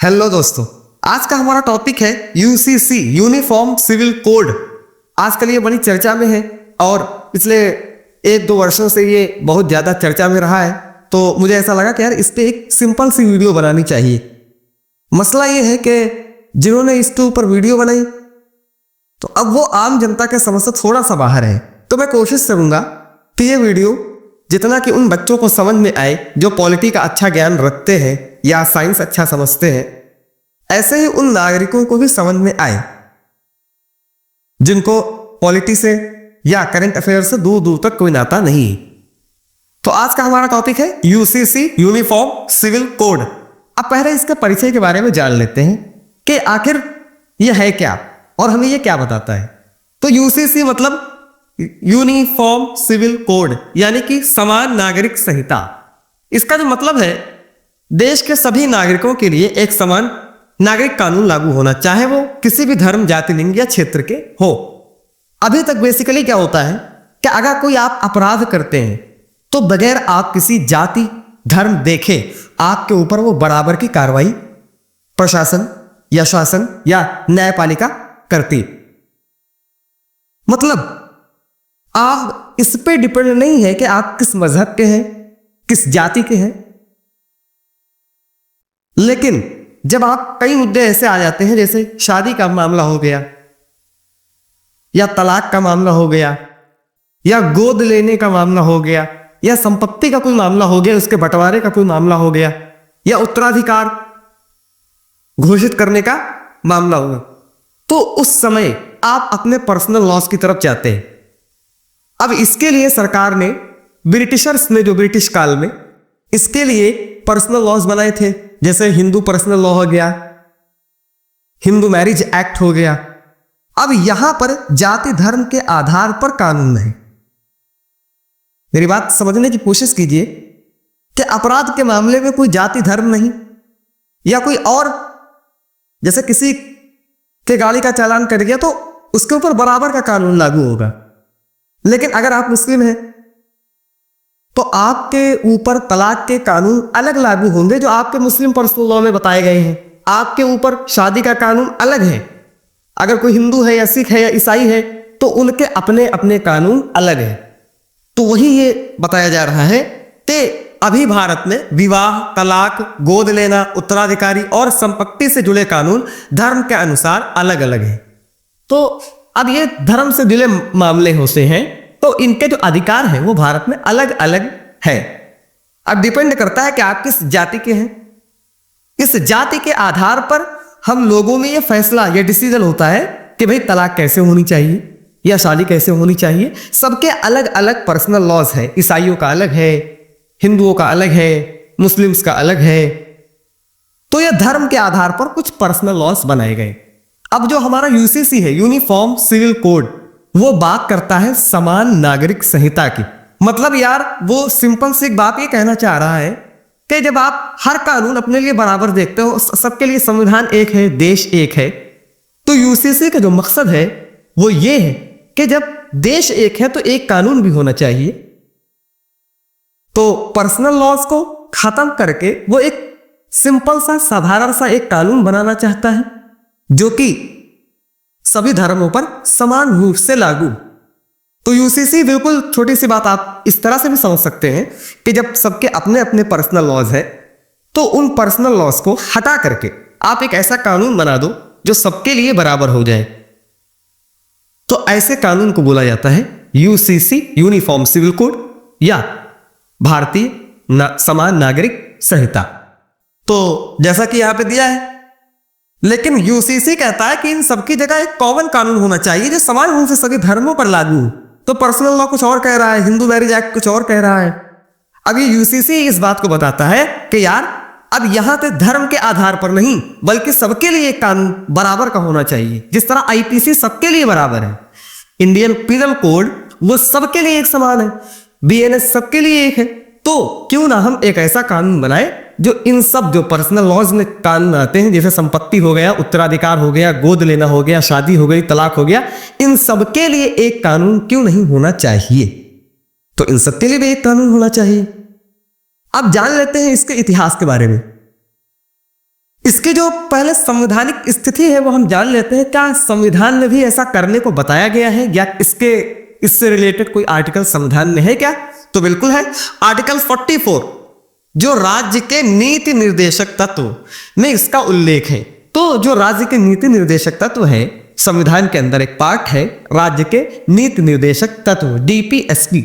Hello दोस्तों, आज का हमारा टॉपिक है यूसीसी यूनिफॉर्म सिविल कोड। आजकल ये बड़ी चर्चा में है और पिछले 1-2 वर्षों से ये बहुत ज्यादा चर्चा में रहा है। तो मुझे ऐसा लगा कि यार इस पे एक सिंपल सी वीडियो बनानी चाहिए। मसला ये है कि जिन्होंने इसके ऊपर वीडियो बनाई तो अब वो आम जनता के समझ से थोड़ा सा बाहर है। तो मैं कोशिश करूंगा कि ये वीडियो जितना कि उन बच्चों को समझ में आए जो पॉलिटी का अच्छा ज्ञान रखते हैं या साइंस अच्छा समझते हैं, ऐसे ही उन नागरिकों को भी समझ में आए जिनको पॉलिटी से या करंट अफेयर से दूर दूर तक कोई नाता नहीं। तो आज का हमारा टॉपिक है यूसीसी यूनिफॉर्म सिविल कोड। अब पहले इसके परिचय के बारे में जान लेते हैं कि आखिर यह है क्या और हमें यह क्या बताता है। तो यूसीसी मतलब यूनिफॉर्म सिविल कोड, यानी कि समान नागरिक संहिता। इसका जो मतलब है, देश के सभी नागरिकों के लिए एक समान नागरिक कानून लागू होना, चाहे वो किसी भी धर्म, जाति, लिंग या क्षेत्र के हो। अभी तक बेसिकली क्या होता है कि अगर कोई आप अपराध करते हैं तो बगैर आप किसी जाति, धर्म देखे आपके ऊपर वो बराबर की कार्रवाई प्रशासन या शासन या न्यायपालिका करती। मतलब आप इस पे डिपेंड नहीं है कि आप किस मजहब के हैं, किस जाति के हैं। लेकिन जब आप कई मुद्दे ऐसे आ जाते हैं जैसे शादी का मामला हो गया या तलाक का मामला हो गया या गोद लेने का मामला हो गया या संपत्ति का कोई मामला हो गया, उसके बंटवारे का कोई मामला हो गया या उत्तराधिकार घोषित करने का मामला होगा, तो उस समय आप अपने पर्सनल लॉस की तरफ जाते हैं। अब इसके लिए सरकार ने, ब्रिटिशर्स ने, जो ब्रिटिश काल में इसके लिए पर्सनल लॉज बनाए थे, जैसे हिंदू पर्सनल लॉ हो गया, हिंदू मैरिज एक्ट हो गया। अब यहां पर जाति धर्म के आधार पर कानून है। मेरी बात समझने की कोशिश कीजिए कि अपराध के मामले में कोई जाति धर्म नहीं, या कोई और, जैसे किसी के गाड़ी का चालान कट गया तो उसके ऊपर बराबर का कानून लागू होगा। लेकिन अगर आप मुस्लिम हैं तो आपके ऊपर तलाक के कानून अलग लागू होंगे जो आपके मुस्लिम पर्सनल लॉ में बताए गए हैं। आपके ऊपर शादी का कानून अलग है। अगर कोई हिंदू है या सिख है या ईसाई है तो उनके अपने अपने कानून अलग है। तो वही ये बताया जा रहा है कि अभी भारत में विवाह, तलाक, गोद लेना, उत्तराधिकारी और संपत्ति से जुड़े कानून धर्म के अनुसार अलग अलग है। तो अब ये धर्म से जुड़े मामले होते हैं तो इनके जो अधिकार हैं वो भारत में अलग अलग है। अब डिपेंड करता है कि आप किस जाति के हैं। इस जाति के आधार पर हम लोगों में ये फैसला, ये डिसीजन होता है कि भाई तलाक कैसे होनी चाहिए या शादी कैसे होनी चाहिए। सबके अलग अलग पर्सनल लॉज है। ईसाइयों का अलग है, हिंदुओं का अलग है, मुस्लिम्स का अलग है। तो ये धर्म के आधार पर कुछ पर्सनल लॉज बनाए गए। अब जो हमारा यूसीसी है, यूनिफॉर्म सिविल कोड, वो बात करता है समान नागरिक संहिता की। मतलब यार वो सिंपल सी एक बात ये कहना चाह रहा है कि जब आप हर कानून अपने लिए बराबर देखते हो, सबके लिए संविधान एक है, देश एक है, तो यूसीसी का जो मकसद है वो ये है कि जब देश एक है तो एक कानून भी होना चाहिए। तो पर्सनल लॉज को खत्म करके वो एक सिंपल सा, साधारण सा एक कानून बनाना चाहता है जो कि सभी धर्मों पर समान रूप से लागू। तो यूसीसी, बिल्कुल छोटी सी बात आप इस तरह से भी समझ सकते हैं कि जब सबके अपने अपने पर्सनल लॉज है तो उन पर्सनल लॉज को हटा करके आप एक ऐसा कानून बना दो जो सबके लिए बराबर हो जाए। तो ऐसे कानून को बोला जाता है यूसीसी, यूनिफॉर्म सिविल कोड, या भारतीय समान नागरिक संहिता। तो जैसा कि यहां पे दिया है, लेकिन यूसीसी कहता है कि इन सबकी जगह एक कॉमन कानून होना चाहिए जो समान रूप से सभी धर्मों पर लागू हो। तो पर्सनल लॉ कुछ और कह रहा है, हिंदू मैरिज एक्ट कुछ और कह रहा है। अब ये यूसीसी इस बात को बताता है कि यार अब यहां पे धर्म के आधार पर नहीं बल्कि सबके लिए एक कानून बराबर का होना चाहिए। जिस तरह आईपीसी सबके लिए बराबर है, इंडियन पिनल कोड वो सबके लिए एक समान है, बीएनएस सबके लिए एक है। तो क्यों ना हम एक ऐसा कानून बनाए जो इन सब जो पर्सनल लॉज में कानून आते हैं, जैसे संपत्ति हो गया, उत्तराधिकार हो गया, गोद लेना हो गया, शादी हो गई, तलाक हो गया, इन सब के लिए एक कानून क्यों नहीं होना चाहिए। तो इन सब के लिए भी एक कानून होना चाहिए। अब जान लेते हैं इसके इतिहास के बारे में। इसकी जो पहले संवैधानिक स्थिति है वो हम जान लेते हैं। क्या संविधान में भी ऐसा करने को बताया गया है या इससे रिलेटेड कोई आर्टिकल संविधान में है क्या? तो बिल्कुल है। आर्टिकल 44 जो राज्य के नीति निर्देशक तत्व में इसका उल्लेख है। तो जो राज्य के नीति निर्देशक तत्व है, संविधान के अंदर एक पार्ट है राज्य के नीति निर्देशक तत्व, डीपीएसपी।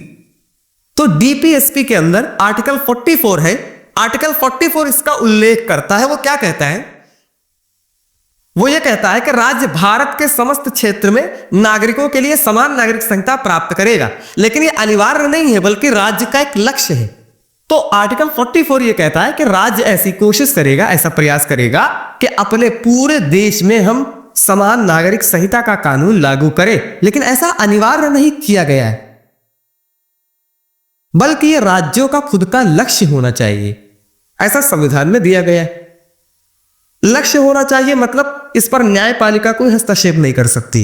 तो डीपीएसपी के अंदर आर्टिकल 44 है। आर्टिकल 44 इसका उल्लेख करता है। वो क्या कहता है? वो ये कहता है कि राज्य भारत के समस्त क्षेत्र में नागरिकों के लिए समान नागरिक संहिता प्राप्त करेगा, लेकिन ये अनिवार्य नहीं है बल्कि राज्य का एक लक्ष्य है। तो आर्टिकल 44 ये कहता है कि राज्य ऐसी कोशिश करेगा, ऐसा प्रयास करेगा कि अपने पूरे देश में हम समान नागरिक संहिता का कानून लागू करें, लेकिन ऐसा अनिवार्य नहीं किया गया है, बल्कि ये राज्यों का खुद का लक्ष्य होना चाहिए, ऐसा संविधान में दिया गया है। लक्ष्य होना चाहिए मतलब इस पर न्यायपालिका कोई हस्तक्षेप नहीं कर सकती।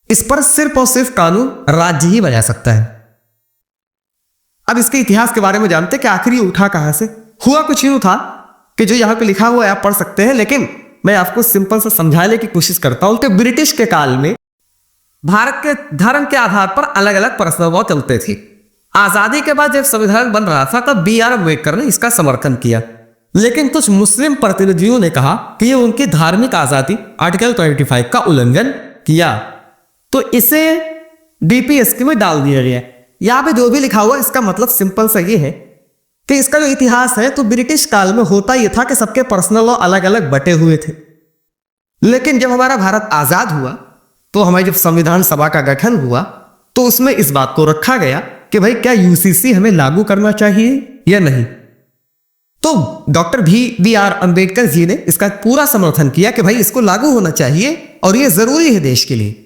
इस पर सिर्फ और सिर्फ कानून राज्य ही बना सकता है। अब इसके इतिहास के बारे में जानते कि आखिर ये उठा कहां से। हुआ कुछ यूं था कि जो यहां पे लिखा हुआ है आप पढ़ सकते हैं, लेकिन मैं आपको सिंपल से समझाने की कोशिश करता हूं कि ब्रिटिश के काल में भारत के धर्म के आधार पर अलग अलग प्रस्ताव चलते थे। आजादी के बाद जब संविधान बन रहा था तब बी आर अम्बेडकर ने इसका समर्थन किया, लेकिन कुछ मुस्लिम प्रतिनिधियों ने कहा कि ये उनकी धार्मिक आजादी आर्टिकल 25 का उल्लंघन किया, तो इसे डीपीएसपी में डाल दिया गया। यहां पे जो भी लिखा हुआ इसका मतलब सिंपल सा ये है कि इसका जो इतिहास है, तो ब्रिटिश काल में होता यह था कि सबके पर्सनल लॉ अलग अलग बटे हुए थे, लेकिन जब हमारा भारत आजाद हुआ तो हमारी जब संविधान सभा का गठन हुआ तो उसमें इस बात को रखा गया कि भाई क्या यूसीसी हमें लागू करना चाहिए या नहीं। तो doctor B are Ambedkar ji ने इसका पूरा समर्थन किया कि भाई इसको लागू होना चाहिए और ये जरूरी है देश के लिए।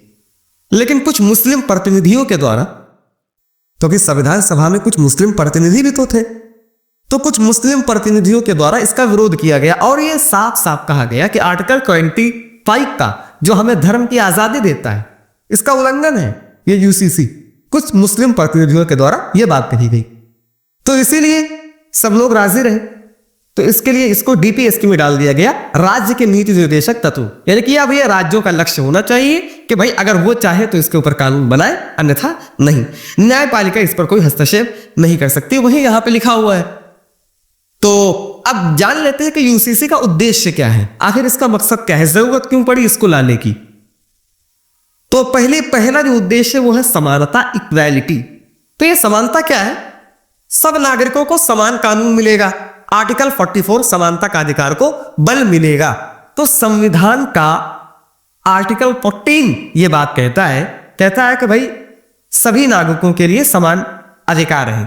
लेकिन कुछ मुस्लिम प्रतिनिधियों के द्वारा, क्योंकि संविधान सभा में कुछ मुस्लिम प्रतिनिधि भी तो थे, तो कुछ मुस्लिम प्रतिनिधियों के द्वारा इसका विरोध किया गया और यह साफ साफ कहा गया कि आर्टिकल 25 का जो हमें धर्म की आजादी देता है, इसका उल्लंघन है ये यूसीसी। कुछ मुस्लिम प्रतिनिधियों के द्वारा यह बात कही गई, तो इसीलिए सब लोग राजी रहे। तो इसके लिए इसको डीपीएसपी में डाल दिया गया, राज्य के नीति निर्देशक तत्व, यानी कि अब यह राज्यों का लक्ष्य होना चाहिए कि भाई अगर वो चाहे तो इसके ऊपर कानून बनाए, अन्यथा नहीं। न्यायपालिका इस पर कोई हस्तक्षेप नहीं कर सकती, वही यहां पे लिखा हुआ है। तो अब जान लेते हैं कि यूसीसी का उद्देश्य क्या है, आखिर इसका मकसद क्या है, जरूरत क्यों पड़ी इसको लाने की। तो पहला जो उद्देश्य है वो है समानता, इक्वालिटी। तो ये समानता क्या है? सब नागरिकों को समान कानून मिलेगा। आर्टिकल 44 समानता का अधिकार को बल मिलेगा। तो संविधान का आर्टिकल 14 ये बात कहता है कि भाई सभी नागरिकों के लिए समान अधिकार है।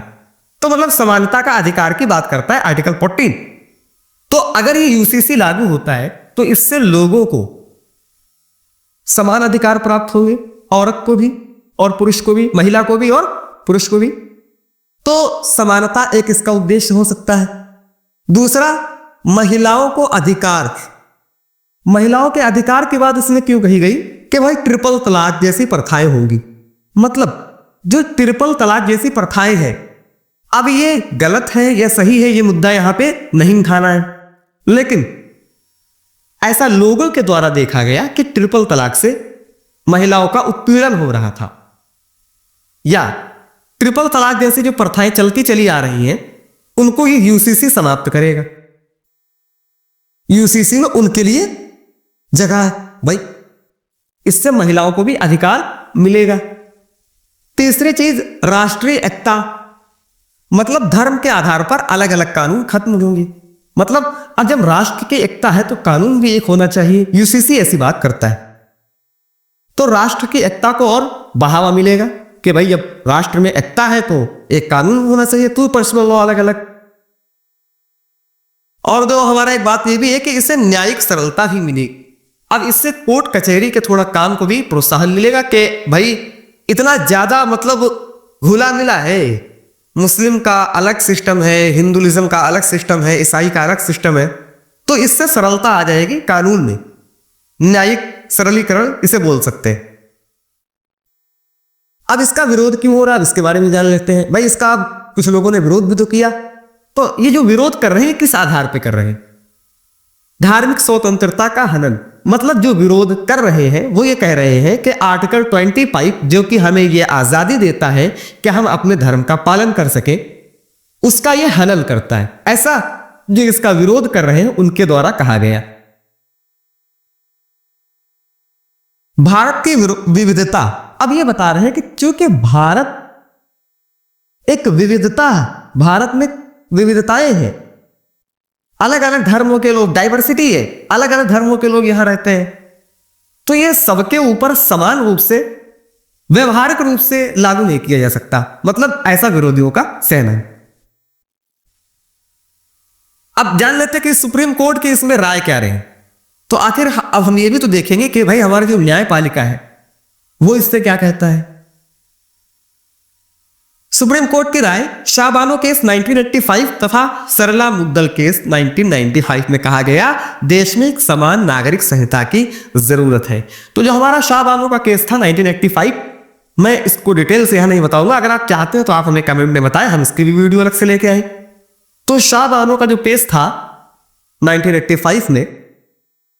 तो मतलब समानता का अधिकार की बात करता है आर्टिकल 14। तो अगर ये यूसीसी लागू होता है तो इससे लोगों को समान अधिकार प्राप्त होंगे, औरत को भी और पुरुष को भी, महिला को भी और पुरुष को भी। तो समानता एक इसका उद्देश्य हो सकता है। दूसरा, महिलाओं को अधिकार। महिलाओं के अधिकार की बात इसमें क्यों कही गई कि भाई ट्रिपल तलाक जैसी प्रथाएं होंगी। मतलब जो ट्रिपल तलाक जैसी प्रथाएं हैं, अब ये गलत है या सही है ये मुद्दा यहां पे नहीं उठाना है, लेकिन ऐसा लोगों के द्वारा देखा गया कि ट्रिपल तलाक से महिलाओं का उत्पीड़न हो रहा था, या ट्रिपल तलाक जैसी जो प्रथाएं चलती चली आ रही हैं उनको ये यूसीसी समाप्त करेगा। यूसीसी में उनके लिए जगह है भाई, इससे महिलाओं को भी अधिकार मिलेगा। तीसरी चीज, राष्ट्रीय एकता। मतलब धर्म के आधार पर अलग अलग कानून खत्म होंगे। मतलब अब जब राष्ट्र की एकता है तो कानून भी एक होना चाहिए। यूसीसी ऐसी बात करता है। तो राष्ट्र की एकता को और बढ़ावा मिलेगा कि भाई जब राष्ट्र में एकता है तो एक कानून होना चाहिए, तो पर्सनल लॉ अलग अलग। और दो, हमारा एक बात ये भी है कि इससे न्यायिक सरलता भी मिलेगी। अब इससे कोर्ट कचहरी के थोड़ा काम को भी प्रोत्साहन मिलेगा कि भाई इतना ज्यादा मतलब घुला मिला है, मुस्लिम का अलग सिस्टम है, हिंदुइज्म का अलग सिस्टम है, ईसाई का अलग सिस्टम है, तो इससे सरलता आ जाएगी कानून में। न्यायिक सरलीकरण इसे बोल सकते हैं। अब इसका विरोध क्यों हो रहा है इसके बारे में जान लेते हैं। भाई इसका कुछ लोगों ने विरोध भी तो किया, तो ये जो विरोध कर रहे हैं किस आधार पे कर रहे हैं? धार्मिक स्वतंत्रता का हनन, मतलब जो विरोध कर रहे हैं वो ये कह रहे हैं कि आर्टिकल 25 जो कि हमें ये आजादी देता है कि हम अपने धर्म का पालन कर सके, उसका ये हनन करता है। ऐसा जो इसका विरोध कर रहे हैं उनके द्वारा कहा गया। भारत की विविधता, अब ये बता रहे हैं कि चूंकि भारत एक विविधता है, भारत में विविधताएं हैं, अलग अलग धर्मों के लोग, डाइवर्सिटी है, अलग अलग धर्मों के लोग यहां रहते हैं, तो ये सबके ऊपर समान रूप से व्यवहारिक रूप से लागू नहीं किया जा सकता, मतलब ऐसा विरोधियों का सहना है। अब जान लेते हैं कि सुप्रीम कोर्ट की इसमें राय क्या रही। तो आखिर अब हम ये भी तो देखेंगे कि भाई हमारी जो न्यायपालिका है वो इससे क्या कहता है। सुप्रीम कोर्ट की राय शाहबानो केस 1985 तथा सरला मुग्दल केस 1995 में कहा गया देश में एक समान नागरिक संहिता की जरूरत है। तो जो हमारा शाहबानो का केस था 1985, मैं इसको डिटेल से यहां नहीं बताऊंगा, अगर आप चाहते हैं तो आप हमें कमेंट में बताएं, हम इसकी भी वीडियो अलग से लेके आए। तो शाहबानो का जो केस था 1985 में,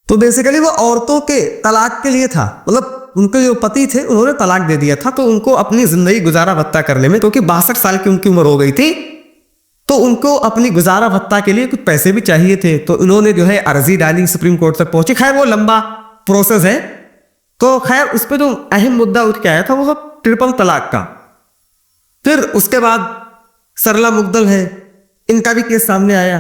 तो बेसिकली वो औरतों के तलाक के लिए था, मतलब उनके जो पति थे उन्होंने तलाक दे दिया था, तो उनको अपनी जिंदगी गुजारा भत्ता करने में, क्योंकि 62 साल की उनकी उम्र हो गई थी, तो उनको अपनी गुजारा भत्ता के लिए कुछ पैसे भी चाहिए थे। तो उन्होंने जो है अर्जी डाली, सुप्रीम कोर्ट तक पहुंची। खैर वो लंबा प्रोसेस है, तो खैर उस पर जो अहम मुद्दा उठ के आया था वो ट्रिपल तलाक का। फिर उसके बाद सरला मुग्दल है, इनका भी केस सामने आया।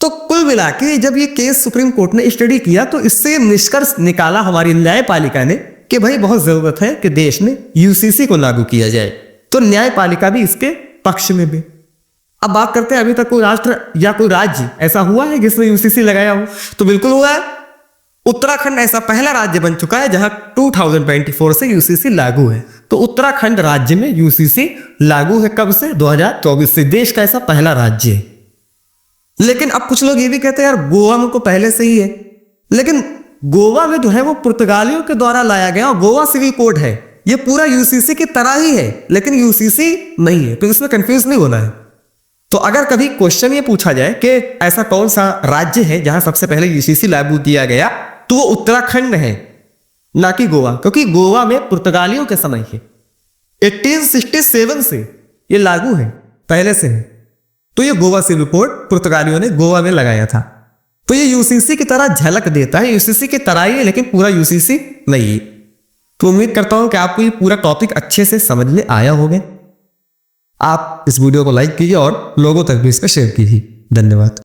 तो कुल मिला के जब ये केस सुप्रीम कोर्ट ने स्टडी किया तो इससे निष्कर्ष निकाला हमारी न्यायपालिका ने कि भाई बहुत जरूरत है कि देश में यूसीसी को लागू किया जाए। तो न्यायपालिका भी इसके पक्ष में भी। अब बात करते हैं, अभी तक कोई राष्ट्र या कोई राज्य ऐसा हुआ है जिसने यूसीसी लगाया हो? तो बिल्कुल हुआ है। उत्तराखंड ऐसा पहला राज्य बन चुका है जहां 2024 से यूसीसी लागू है। तो उत्तराखंड राज्य में यूसीसी लागू है कब से? 2024 से। देश का ऐसा पहला राज्य है। लेकिन अब कुछ लोग ये भी कहते हैं यार गोवा में को पहले से ही है, लेकिन गोवा में जो है वो पुर्तगालियों के द्वारा लाया गया, गोवा सिविल कोड है, ये पूरा यूसीसी की तरह ही है, लेकिन यूसीसी नहीं है, तो इसमें कंफ्यूज नहीं होना है। तो अगर कभी क्वेश्चन ये पूछा जाए कि ऐसा कौन सा राज्य है जहां सबसे पहले यूसीसी लागू किया गया, तो वो उत्तराखंड है, ना कि गोवा, क्योंकि गोवा में पुर्तगालियों के समय है, 1867 से ये लागू है, पहले से है। तो ये गोवा सिविल कोड पुर्तगालियों ने गोवा में लगाया था। तो ये यूसीसी की तरह झलक देता है, यूसीसी की तरह ही है, लेकिन पूरा यूसीसी नहीं है। तो उम्मीद करता हूं कि आपको ये पूरा टॉपिक अच्छे से समझ में आया होगा। आप इस वीडियो को लाइक कीजिए और लोगों तक भी इसको शेयर कीजिए। धन्यवाद।